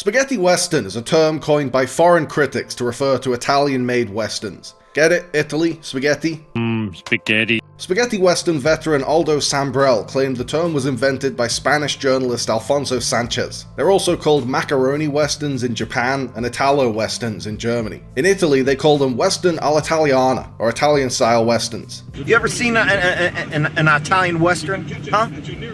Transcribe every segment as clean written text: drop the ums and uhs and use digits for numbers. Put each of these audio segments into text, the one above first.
Spaghetti Western is a term coined by foreign critics to refer to Italian-made westerns. Get it? Italy? Spaghetti? Spaghetti. Spaghetti Western veteran Aldo Sambrell claimed the term was invented by Spanish journalist Alfonso Sanchez. They're also called macaroni westerns in Japan and Italo westerns in Germany. In Italy, they call them Western all'Italiana, or Italian-style westerns. You ever seen an Italian western? Huh?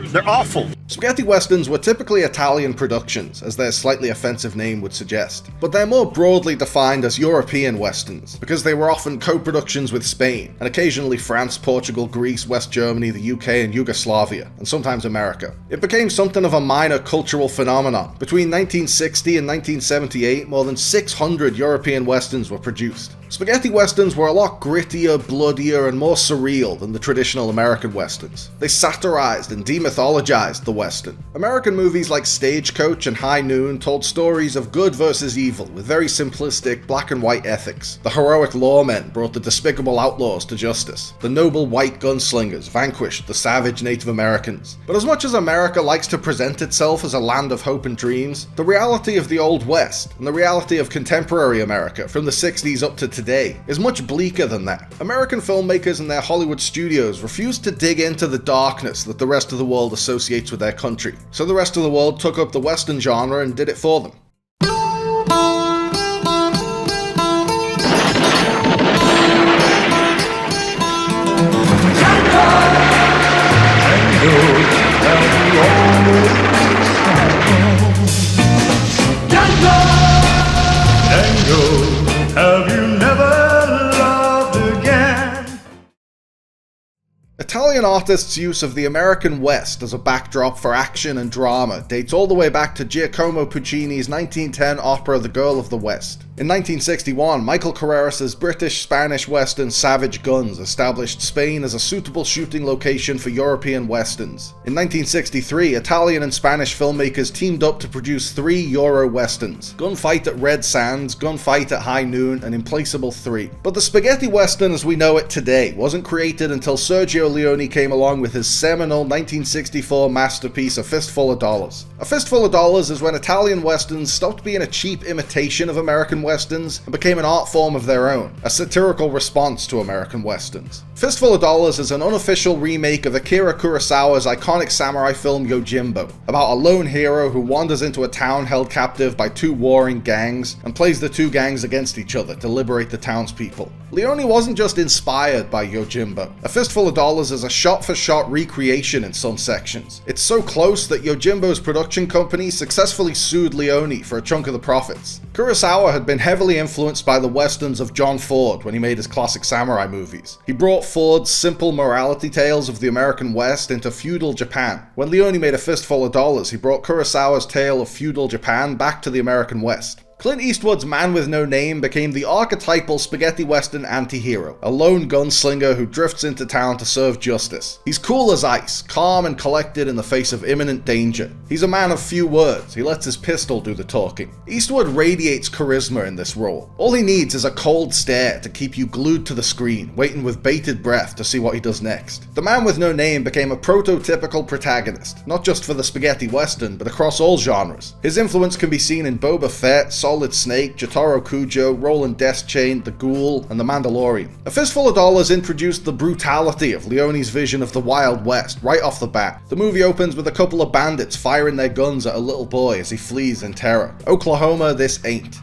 They're awful. Spaghetti westerns were typically Italian productions, as their slightly offensive name would suggest, but they're more broadly defined as European westerns, because they were often co-productions with Spain, and occasionally France, Portugal, Greece, West Germany, the UK, and Yugoslavia, and sometimes America. It became something of a minor cultural phenomenon. Between 1960 and 1978, more than 600 European westerns were produced. Spaghetti westerns were a lot grittier, bloodier, and more surreal than the traditional American westerns. They satirized and demythologized the western. American movies like Stagecoach and High Noon told stories of good versus evil with very simplistic black and white ethics. The heroic lawmen brought the despicable outlaws to justice. The noble white gunslingers vanquished the savage Native Americans. But as much as America likes to present itself as a land of hope and dreams, the reality of the Old West and the reality of contemporary America from the 60s up to today is much bleaker than that. American filmmakers and their Hollywood studios refused to dig into the darkness that the rest of the world associates with their country, so the rest of the world took up the Western genre and did it for them. Italian artists' use of the American West as a backdrop for action and drama dates all the way back to Giacomo Puccini's 1910 opera The Girl of the West. In 1961, Michael Carreras' British-Spanish western Savage Guns established Spain as a suitable shooting location for European westerns. In 1963, Italian and Spanish filmmakers teamed up to produce 3 Euro westerns: Gunfight at Red Sands, Gunfight at High Noon, and Implacable 3. But the spaghetti western as we know it today wasn't created until Sergio Leone came along with his seminal 1964 masterpiece A Fistful of Dollars. A Fistful of Dollars is when Italian westerns stopped being a cheap imitation of American westerns and became an art form of their own, a satirical response to American westerns. Fistful of Dollars is an unofficial remake of Akira Kurosawa's iconic samurai film Yojimbo, about a lone hero who wanders into a town held captive by 2 warring gangs and plays the 2 gangs against each other to liberate the townspeople. Leone wasn't just inspired by Yojimbo. A Fistful of Dollars is a shot-for-shot recreation in some sections. It's so close that Yojimbo's production company successfully sued Leone for a chunk of the profits. Kurosawa had been heavily influenced by the westerns of John Ford when he made his classic samurai movies. He brought Ford's simple morality tales of the American West into feudal Japan. When Leone made A Fistful of Dollars, he brought Kurosawa's tale of feudal Japan back to the American West. Clint Eastwood's Man with No Name became the archetypal spaghetti western anti-hero, a lone gunslinger who drifts into town to serve justice. He's cool as ice, calm and collected in the face of imminent danger. He's a man of few words, he lets his pistol do the talking. Eastwood radiates charisma in this role. All he needs is a cold stare to keep you glued to the screen, waiting with bated breath to see what he does next. The Man with No Name became a prototypical protagonist, not just for the spaghetti western, but across all genres. His influence can be seen in Boba Fett, Solid Snake, Jotaro Kujo, Roland Deschain, The Ghoul, and The Mandalorian. A Fistful of Dollars introduced the brutality of Leone's vision of the Wild West right off the bat. The movie opens with a couple of bandits firing their guns at a little boy as he flees in terror. Oklahoma, this ain't.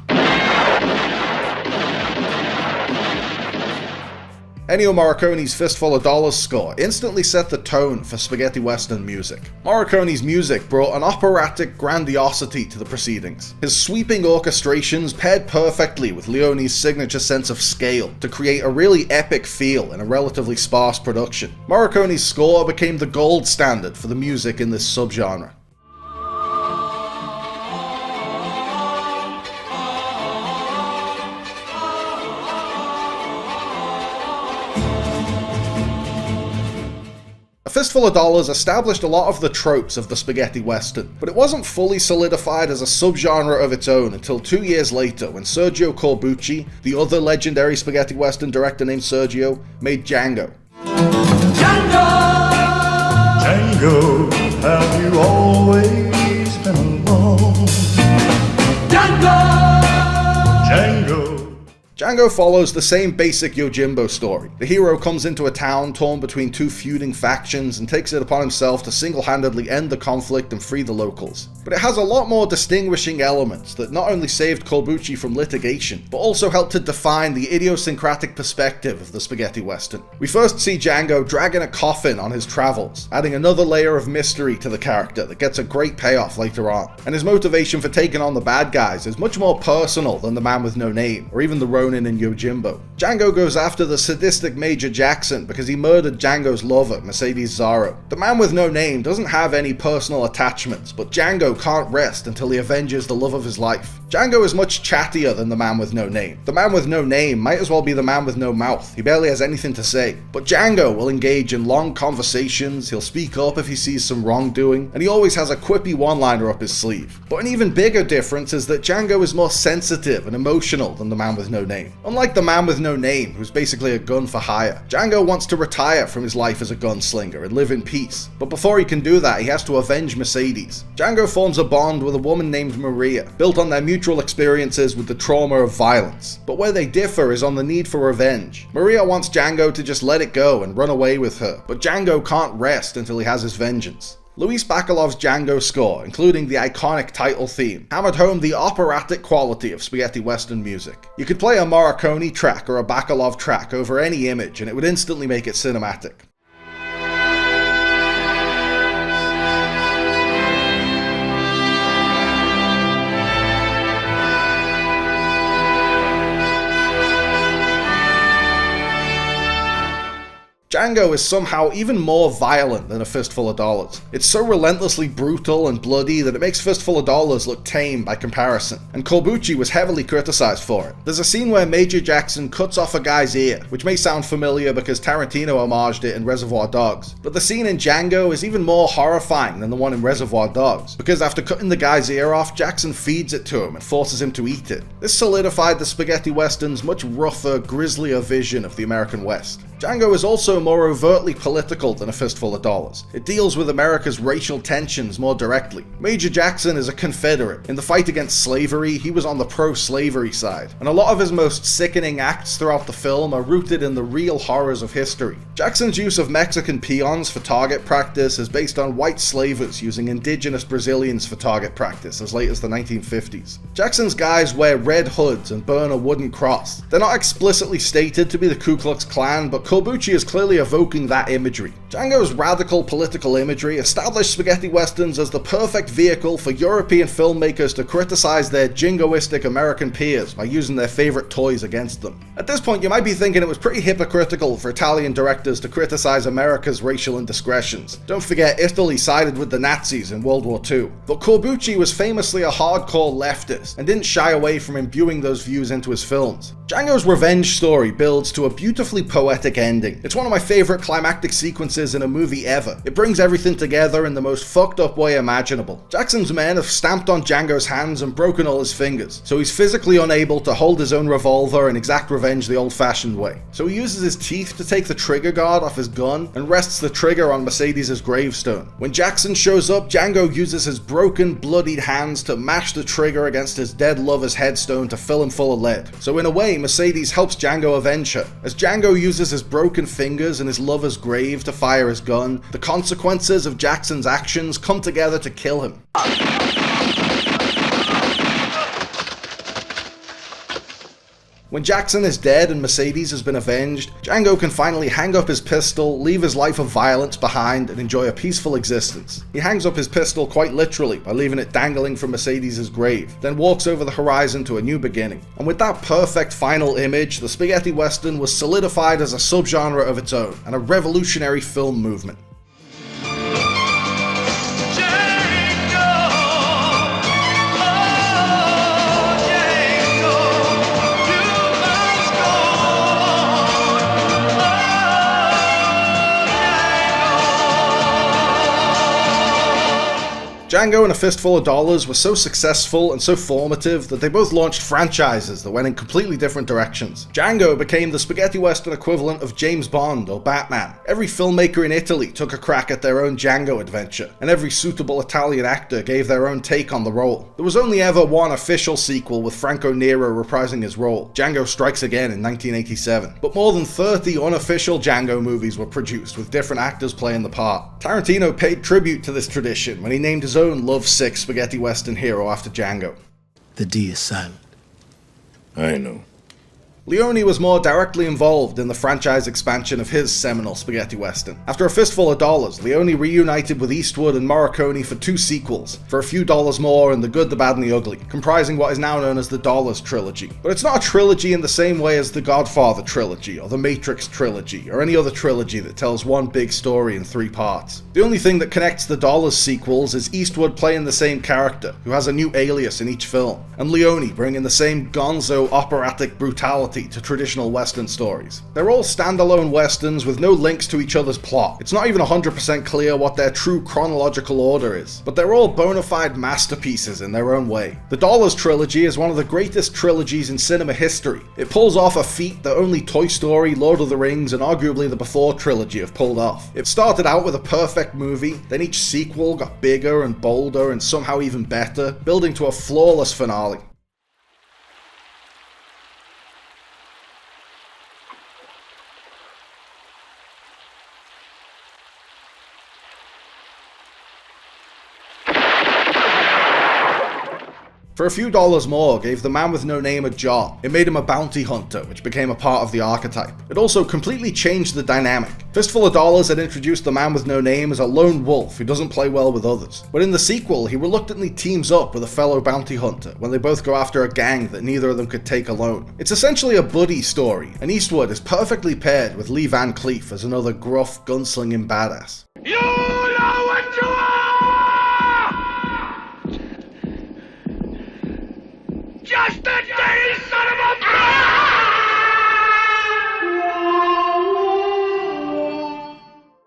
Ennio Morricone's Fistful of Dollars score instantly set the tone for spaghetti western music. Morricone's music brought an operatic grandiosity to the proceedings. His sweeping orchestrations paired perfectly with Leone's signature sense of scale to create a really epic feel in a relatively sparse production. Morricone's score became the gold standard for the music in this subgenre. A Fistful of Dollars established a lot of the tropes of the spaghetti western, but it wasn't fully solidified as a subgenre of its own until 2 years later when Sergio Corbucci, the other legendary spaghetti western director named Sergio, made Django. Django! Django, have you always been alone? Django follows the same basic Yojimbo story. The hero comes into a town torn between two feuding factions and takes it upon himself to single-handedly end the conflict and free the locals. But it has a lot more distinguishing elements that not only saved Corbucci from litigation, but also helped to define the idiosyncratic perspective of the spaghetti western. We first see Django dragging a coffin on his travels, adding another layer of mystery to the character that gets a great payoff later on. And his motivation for taking on the bad guys is much more personal than the Man with No Name, or even the Ronin in Yojimbo. Django goes after the sadistic Major Jackson because he murdered Django's lover, Mercedes Zaro. The Man with No Name doesn't have any personal attachments, but Django can't rest until he avenges the love of his life. Django is much chattier than the Man with No Name. The Man with No Name might as well be the man with no mouth. He barely has anything to say. But Django will engage in long conversations, he'll speak up if he sees some wrongdoing, and he always has a quippy one-liner up his sleeve. But an even bigger difference is that Django is more sensitive and emotional than the Man with No Name. Unlike the Man with No Name, who's basically a gun for hire, Django wants to retire from his life as a gunslinger and live in peace. But before he can do that, he has to avenge Mercedes. Django forms a bond with a woman named Maria, built on their mutual experiences with the trauma of violence. But where they differ is on the need for revenge. Maria wants Django to just let it go and run away with her, but Django can't rest until he has his vengeance. Luis Bakalov's Django score, including the iconic title theme, hammered home the operatic quality of spaghetti western music. You could play a Morricone track or a Bakalov track over any image and it would instantly make it cinematic. Django is somehow even more violent than A Fistful of Dollars. It's so relentlessly brutal and bloody that it makes Fistful of Dollars look tame by comparison, and Corbucci was heavily criticized for it. There's a scene where Major Jackson cuts off a guy's ear, which may sound familiar because Tarantino homaged it in Reservoir Dogs, but the scene in Django is even more horrifying than the one in Reservoir Dogs, because after cutting the guy's ear off, Jackson feeds it to him and forces him to eat it. This solidified the spaghetti western's much rougher, grislier vision of the American West. Django is also more overtly political than A Fistful of Dollars. It deals with America's racial tensions more directly. Major Jackson is a Confederate. In the fight against slavery, he was on the pro-slavery side, and a lot of his most sickening acts throughout the film are rooted in the real horrors of history. Jackson's use of Mexican peons for target practice is based on white slavers using indigenous Brazilians for target practice as late as the 1950s. Jackson's guys wear red hoods and burn a wooden cross. They're not explicitly stated to be the Ku Klux Klan, but Corbucci is clearly evoking that imagery. Django's radical political imagery established spaghetti westerns as the perfect vehicle for European filmmakers to criticize their jingoistic American peers by using their favorite toys against them. At this point, you might be thinking it was pretty hypocritical for Italian directors to criticize America's racial indiscretions. Don't forget, Italy sided with the Nazis in World War II. But Corbucci was famously a hardcore leftist and didn't shy away from imbuing those views into his films. Django's revenge story builds to a beautifully poetic ending. It's one of my favorite climactic sequences in a movie ever. It brings everything together in the most fucked up way imaginable. Jackson's men have stamped on Django's hands and broken all his fingers, so he's physically unable to hold his own revolver and exact revenge the old-fashioned way. So he uses his teeth to take the trigger guard off his gun and rests the trigger on Mercedes' gravestone. When Jackson shows up, Django uses his broken, bloodied hands to mash the trigger against his dead lover's headstone to fill him full of lead. So in a way, Mercedes helps Django avenge her. As Django uses his broken fingers and his lover's grave to fire his gun, the consequences of Jackson's actions come together to kill him. When Jackson is dead and Mercedes has been avenged, Django can finally hang up his pistol, leave his life of violence behind, and enjoy a peaceful existence. He hangs up his pistol quite literally by leaving it dangling from Mercedes' grave, then walks over the horizon to a new beginning. And with that perfect final image, the spaghetti western was solidified as a subgenre of its own, and a revolutionary film movement. Django and A Fistful of Dollars were so successful and so formative that they both launched franchises that went in completely different directions. Django became the spaghetti western equivalent of James Bond or Batman. Every filmmaker in Italy took a crack at their own Django adventure, and every suitable Italian actor gave their own take on the role. There was only ever one official sequel with Franco Nero reprising his role, Django Strikes Again in 1987, but more than 30 unofficial Django movies were produced with different actors playing the part. Tarantino paid tribute to this tradition when he named his own lovesick spaghetti western hero after Django. The D is silent. I know. Leone was more directly involved in the franchise expansion of his seminal spaghetti western. After A Fistful of Dollars, Leone reunited with Eastwood and Morricone for 2 sequels, For a Few Dollars More and The Good, the Bad and the Ugly, comprising what is now known as the Dollars Trilogy. But it's not a trilogy in the same way as the Godfather Trilogy, or the Matrix Trilogy, or any other trilogy that tells one big story in 3 parts. The only thing that connects the Dollars sequels is Eastwood playing the same character, who has a new alias in each film, and Leone bringing the same gonzo operatic brutality to traditional western stories. They're all standalone westerns with no links to each other's plot. It's not even 100% clear what their true chronological order is, but they're all bona fide masterpieces in their own way. The Dollars Trilogy is one of the greatest trilogies in cinema history. It pulls off a feat that only Toy Story, Lord of the Rings, and arguably the Before trilogy have pulled off. It started out with a perfect movie, then each sequel got bigger and bolder and somehow even better, building to a flawless finale. For a Few Dollars More gave the man with no name a job. It made him a bounty hunter, which became a part of the archetype. It also completely changed the dynamic. Fistful of Dollars had introduced the man with no name as a lone wolf who doesn't play well with others. But in the sequel, he reluctantly teams up with a fellow bounty hunter when they both go after a gang that neither of them could take alone. It's essentially a buddy story, and Eastwood is perfectly paired with Lee Van Cleef as another gruff, gunslinging badass. You know what you are! Just a dirty son of a bitch!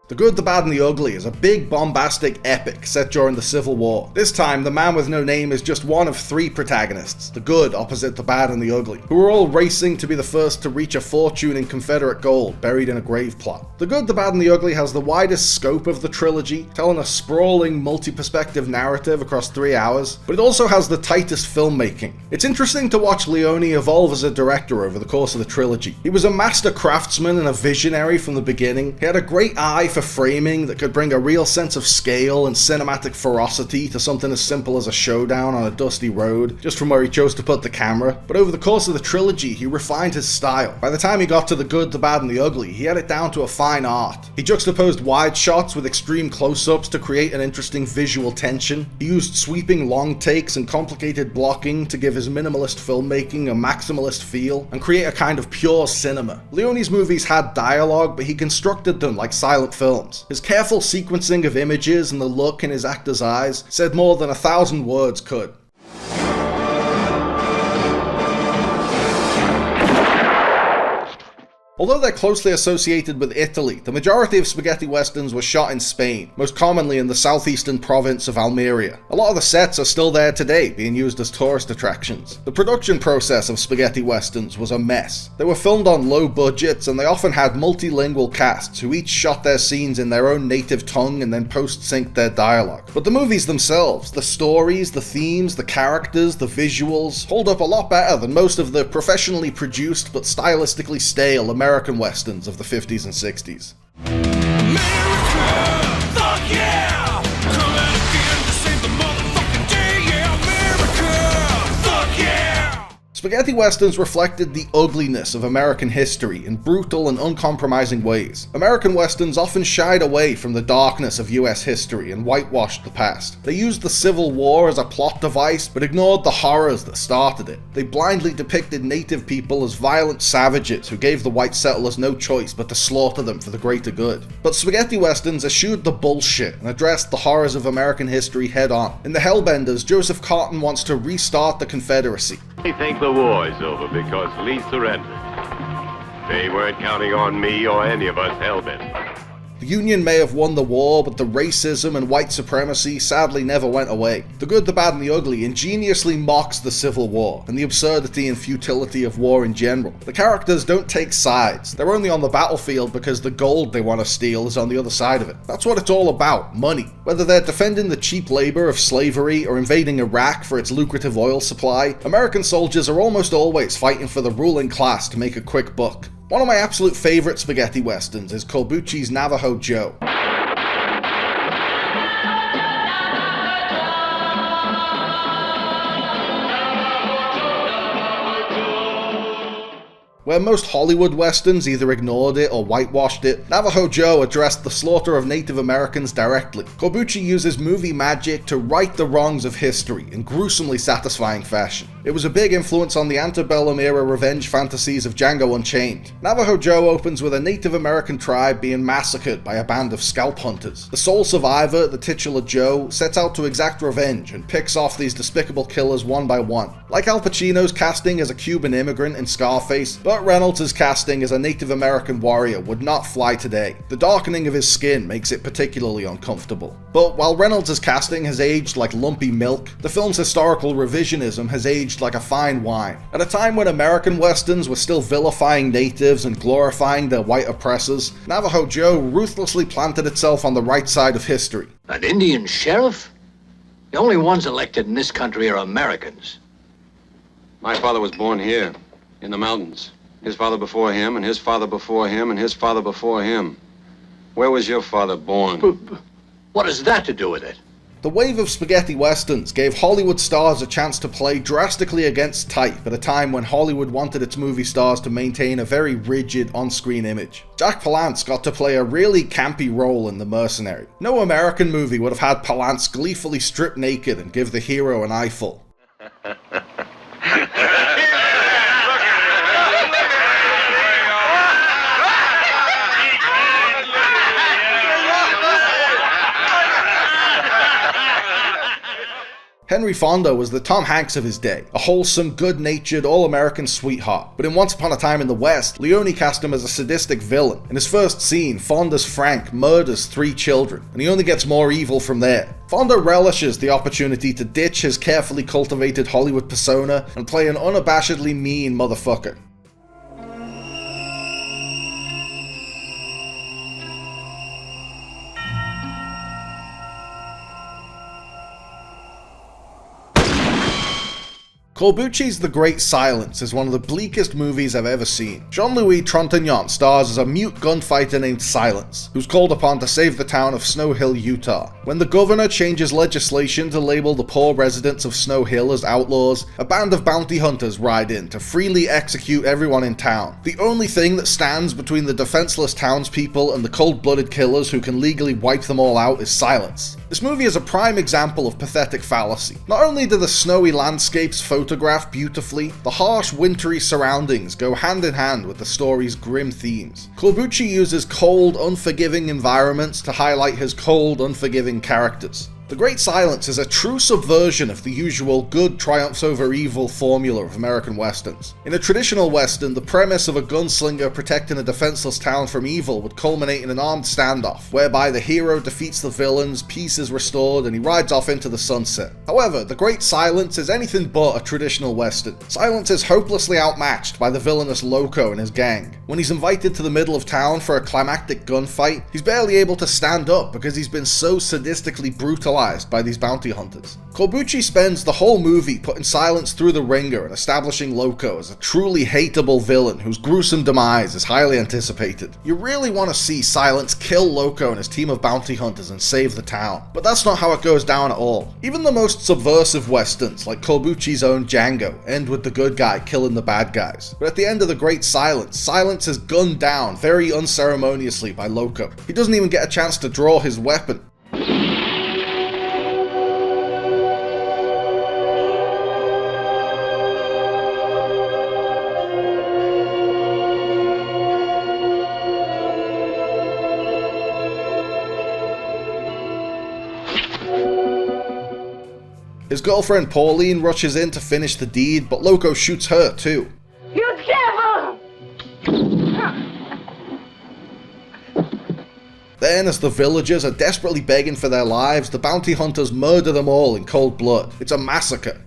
The Good, the Bad and the Ugly is a big bombastic epic set during the Civil War. This time, the man with no name is just one of 3 protagonists, the good opposite the bad and the ugly, who are all racing to be the first to reach a fortune in Confederate gold buried in a grave plot. The Good, the Bad and the Ugly has the widest scope of the trilogy, telling a sprawling, multi-perspective narrative across 3 hours, but it also has the tightest filmmaking. It's interesting to watch Leone evolve as a director over the course of the trilogy. He was a master craftsman and a visionary from the beginning. He had a great eye for framing that could bring a real sense of scale and cinematic ferocity to something as simple as a showdown on a dusty road, just from where he chose to put the camera. But over the course of the trilogy, he refined his style. By the time he got to The Good, the Bad and the Ugly, he had it down to a fine art. He juxtaposed wide shots with extreme close-ups to create an interesting visual tension. He used sweeping long takes and complicated blocking to give his minimalist filmmaking a maximalist feel and create a kind of pure cinema. Leone's movies had dialogue, but he constructed them like silent films. His careful sequencing of images and the look in his actors' eyes said more than 1,000 words could. Although they're closely associated with Italy, the majority of spaghetti westerns were shot in Spain, most commonly in the southeastern province of Almeria. A lot of the sets are still there today, being used as tourist attractions. The production process of spaghetti westerns was a mess. They were filmed on low budgets, and they often had multilingual casts who each shot their scenes in their own native tongue and then post-synced their dialogue. But the movies themselves, the stories, the themes, the characters, the visuals, hold up a lot better than most of the professionally produced but stylistically stale American westerns of the 50s and 60s. America, fuck yeah! Come out again to save the motherfucking day, yeah, America, fuck yeah! Spaghetti westerns reflected the ugliness of American history in brutal and uncompromising ways. American westerns often shied away from the darkness of US history and whitewashed the past. They used the Civil War as a plot device, but ignored the horrors that started it. They blindly depicted native people as violent savages who gave the white settlers no choice but to slaughter them for the greater good. But spaghetti westerns eschewed the bullshit and addressed the horrors of American history head on. In The Hellbenders, Joseph Cotton wants to restart the Confederacy. They think the war is over because Lee surrendered. They weren't counting on me or any of us hellbent. The Union may have won the war, but the racism and white supremacy sadly never went away. The Good, the Bad and the Ugly ingeniously mocks the Civil War and the absurdity and futility of war in general. The characters don't take sides. They're only on the battlefield because the gold they want to steal is on the other side of it. That's what it's all about, money. Whether they're defending the cheap labor of slavery or invading Iraq for its lucrative oil supply, American soldiers are almost always fighting for the ruling class to make a quick buck. One of my absolute favorite spaghetti westerns is Corbucci's Navajo Joe. Where most Hollywood westerns either ignored it or whitewashed it, Navajo Joe addressed the slaughter of Native Americans directly. Corbucci uses movie magic to right the wrongs of history in gruesomely satisfying fashion. It was a big influence on the antebellum era revenge fantasies of Django Unchained. Navajo Joe opens with a Native American tribe being massacred by a band of scalp hunters. The sole survivor, the titular Joe, sets out to exact revenge and picks off these despicable killers one by one. Like Al Pacino's casting as a Cuban immigrant in Scarface, Burt Reynolds' casting as a Native American warrior would not fly today. The darkening of his skin makes it particularly uncomfortable. But while Reynolds' casting has aged like lumpy milk, the film's historical revisionism has aged like a fine wine. At a time when American westerns were still vilifying natives and glorifying their white oppressors, Navajo Joe ruthlessly planted itself on the right side of history. An Indian sheriff? The only ones elected in this country are Americans. My father was born here, in the mountains. His father before him, and his father before him, and his father before him. Where was your father born? What has that to do with it? The wave of spaghetti westerns gave Hollywood stars a chance to play drastically against type at a time when Hollywood wanted its movie stars to maintain a very rigid on-screen image. Jack Palance got to play a really campy role in The Mercenary. No American movie would have had Palance gleefully strip naked and give the hero an eyeful. Henry Fonda was the Tom Hanks of his day, a wholesome, good-natured, all-American sweetheart. But in Once Upon a Time in the West, Leone cast him as a sadistic villain. In his first scene, Fonda's Frank murders 3 children, and he only gets more evil from there. Fonda relishes the opportunity to ditch his carefully cultivated Hollywood persona and play an unabashedly mean motherfucker. Corbucci's The Great Silence is one of the bleakest movies I've ever seen. Jean-Louis Trintignant stars as a mute gunfighter named Silence, who's called upon to save the town of Snow Hill, Utah. When the governor changes legislation to label the poor residents of Snow Hill as outlaws, a band of bounty hunters ride in to freely execute everyone in town. The only thing that stands between the defenseless townspeople and the cold-blooded killers who can legally wipe them all out is silence. This movie is a prime example of pathetic fallacy. Not only do the snowy landscapes photographed beautifully, the harsh wintry surroundings go hand in hand with the story's grim themes. Corbucci uses cold, unforgiving environments to highlight his cold, unforgiving characters. The Great Silence is a true subversion of the usual good triumphs over evil formula of American westerns. In a traditional western, the premise of a gunslinger protecting a defenseless town from evil would culminate in an armed standoff, whereby the hero defeats the villains, peace is restored, and he rides off into the sunset. However, The Great Silence is anything but a traditional western. Silence is hopelessly outmatched by the villainous Loco and his gang. When he's invited to the middle of town for a climactic gunfight, he's barely able to stand up because he's been so sadistically brutalized by these bounty hunters. Corbucci spends the whole movie putting Silence through the ringer and establishing Loco as a truly hateable villain whose gruesome demise is highly anticipated. You really want to see Silence kill Loco and his team of bounty hunters and save the town, but that's not how it goes down at all. Even the most subversive westerns, like Corbucci's own Django, end with the good guy killing the bad guys. But at the end of The Great Silence, Silence is gunned down very unceremoniously by Loco. He doesn't even get a chance to draw his weapon. His girlfriend Pauline rushes in to finish the deed, but Loco shoots her too. You devil! Then, as the villagers are desperately begging for their lives, the bounty hunters murder them all in cold blood. It's a massacre.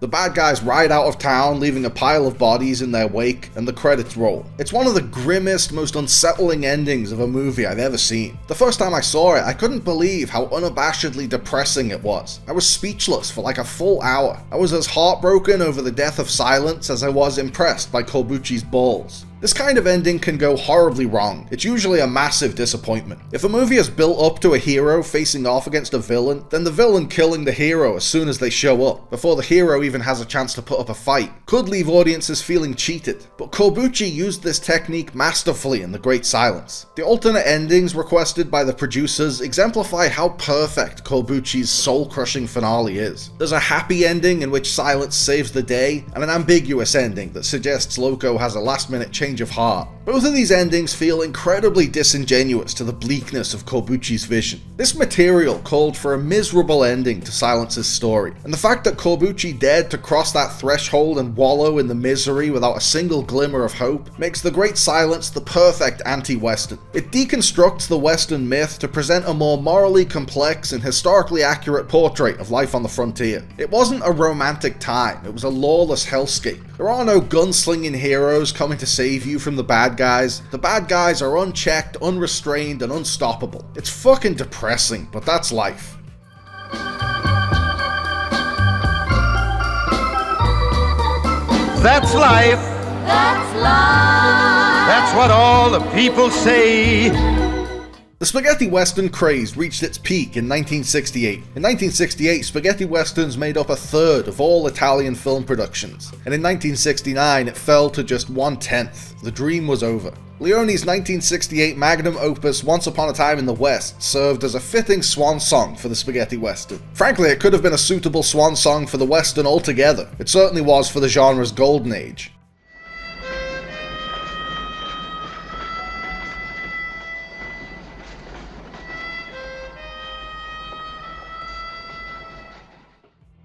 The bad guys ride out of town, leaving a pile of bodies in their wake, and the credits roll. It's one of the grimmest, most unsettling endings of a movie I've ever seen. The first time I saw it, I couldn't believe how unabashedly depressing it was. I was speechless for like a full hour. I was as heartbroken over the death of Silence as I was impressed by Corbucci's balls. This kind of ending can go horribly wrong. It's usually a massive disappointment. If a movie is built up to a hero facing off against a villain, then the villain killing the hero as soon as they show up, before the hero even has a chance to put up a fight, could leave audiences feeling cheated. But Corbucci used this technique masterfully in The Great Silence. The alternate endings requested by the producers exemplify how perfect Corbucci's soul-crushing finale is. There's a happy ending in which Silence saves the day, and an ambiguous ending that suggests Loco has a last-minute change of heart. Both of these endings feel incredibly disingenuous to the bleakness of Corbucci's vision. This material called for a miserable ending to Silence's story, and the fact that Corbucci dared to cross that threshold and wallow in the misery without a single glimmer of hope makes The Great Silence the perfect anti-Western. It deconstructs the Western myth to present a more morally complex and historically accurate portrait of life on the frontier. It wasn't a romantic time, it was a lawless hellscape. There are no gunslinging heroes coming to save you from the bad guys. The bad guys are unchecked, unrestrained, and unstoppable. It's fucking depressing, but that's life. That's life. That's life. That's what all the people say. The spaghetti western craze reached its peak in 1968. In 1968, spaghetti westerns made up a third of all Italian film productions, and in 1969 it fell to just 1/10. The dream was over. Leone's 1968 magnum opus Once Upon a Time in the West served as a fitting swan song for the spaghetti western. Frankly, it could have been a suitable swan song for the western altogether. It certainly was for the genre's golden age.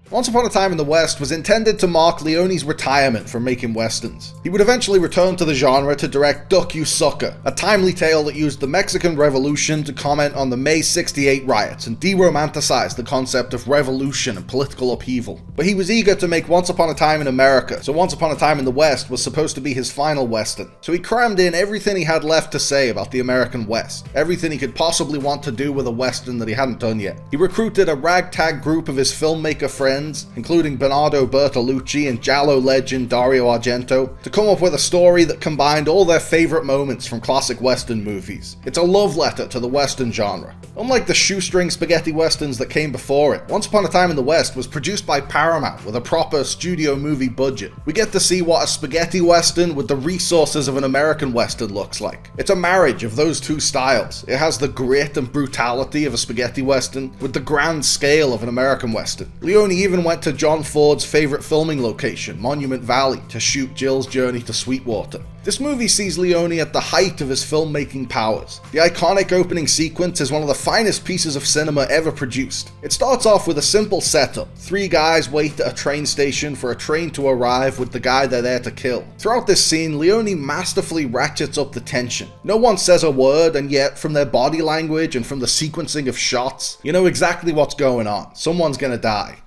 Once Upon a Time in the West was intended to mark Leone's retirement from making westerns. He would eventually return to the genre to direct Duck You Sucker, a timely tale that used the Mexican Revolution to comment on the May '68 riots and de-romanticize the concept of revolution and political upheaval. But he was eager to make Once Upon a Time in America, so Once Upon a Time in the West was supposed to be his final western. So he crammed in everything he had left to say about the American West, everything he could possibly want to do with a western that he hadn't done yet. He recruited a ragtag group of his filmmaker friends, including Bernardo Bertolucci and Giallo legend Dario Argento, to come up with a story that combined all their favorite moments from classic western movies. It's a love letter to the western genre. Unlike the shoestring spaghetti westerns that came before it, Once Upon a Time in the West was produced by Paramount with a proper studio movie budget. We get to see what a spaghetti western with the resources of an American western looks like. It's a marriage of those two styles. It has the grit and brutality of a spaghetti western with the grand scale of an American western. Leone even went to John Ford's favorite filming location, Monument Valley, to shoot Jill's Journey to Sweetwater. This movie sees Leone at the height of his filmmaking powers. The iconic opening sequence is one of the finest pieces of cinema ever produced. It starts off with a simple setup. Three guys wait at a train station for a train to arrive with the guy they're there to kill. Throughout this scene, Leone masterfully ratchets up the tension. No one says a word, and yet, from their body language and from the sequencing of shots, you know exactly what's going on. Someone's gonna die.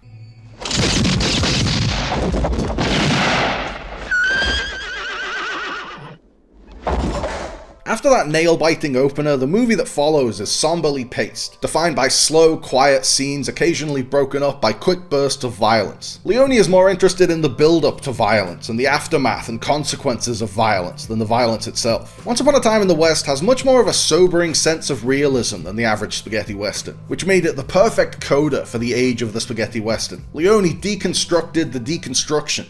After that nail-biting opener, the movie that follows is somberly paced, defined by slow, quiet scenes occasionally broken up by quick bursts of violence. Leone is more interested in the build-up to violence and the aftermath and consequences of violence than the violence itself. Once Upon a Time in the West has much more of a sobering sense of realism than the average spaghetti western, which made it the perfect coda for the age of the spaghetti western. Leone deconstructed the deconstruction.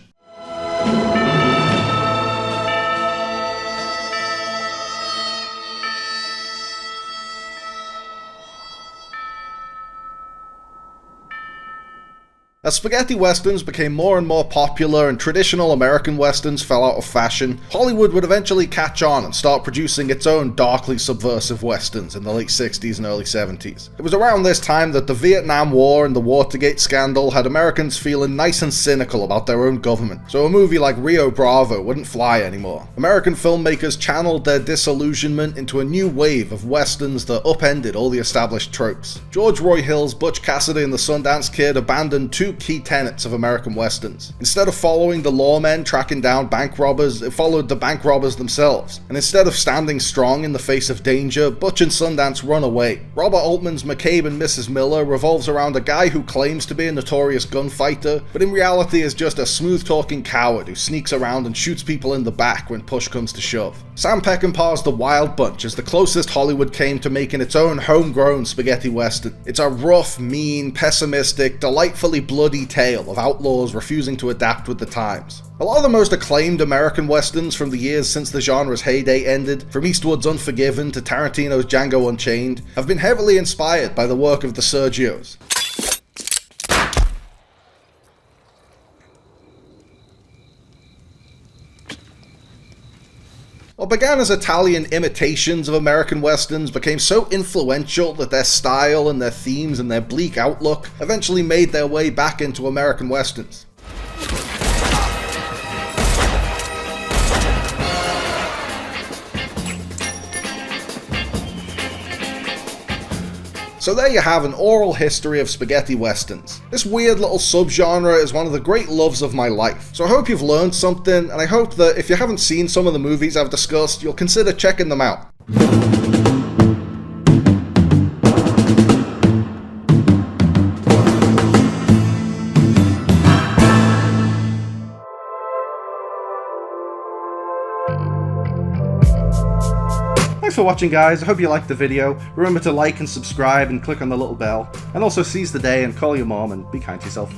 As spaghetti westerns became more and more popular and traditional American westerns fell out of fashion, Hollywood would eventually catch on and start producing its own darkly subversive westerns in the late 60s and early 70s. It was around this time that the Vietnam War and the Watergate scandal had Americans feeling nice and cynical about their own government, so a movie like Rio Bravo wouldn't fly anymore. American filmmakers channeled their disillusionment into a new wave of westerns that upended all the established tropes. George Roy Hill's Butch Cassidy and the Sundance Kid abandoned two key tenets of American westerns. Instead of following the lawmen tracking down bank robbers, it followed the bank robbers themselves. And instead of standing strong in the face of danger, Butch and Sundance run away. Robert Altman's McCabe and Mrs. Miller revolves around a guy who claims to be a notorious gunfighter, but in reality is just a smooth-talking coward who sneaks around and shoots people in the back when push comes to shove. Sam Peckinpah's The Wild Bunch is the closest Hollywood came to making its own homegrown spaghetti western. It's a rough, mean, pessimistic, delightfully bloody tale of outlaws refusing to adapt with the times. A lot of the most acclaimed American westerns from the years since the genre's heyday ended, from Eastwood's Unforgiven to Tarantino's Django Unchained, have been heavily inspired by the work of the Sergios. What began as Italian imitations of American westerns became so influential that their style and their themes and their bleak outlook eventually made their way back into American westerns. So there you have an oral history of spaghetti westerns. This weird little subgenre is one of the great loves of my life. So I hope you've learned something, and I hope that if you haven't seen some of the movies I've discussed, you'll consider checking them out. Thanks for watching, guys. I hope you liked the video. Remember to like and subscribe and click on the little bell. And also seize the day and call your mom and be kind to yourself.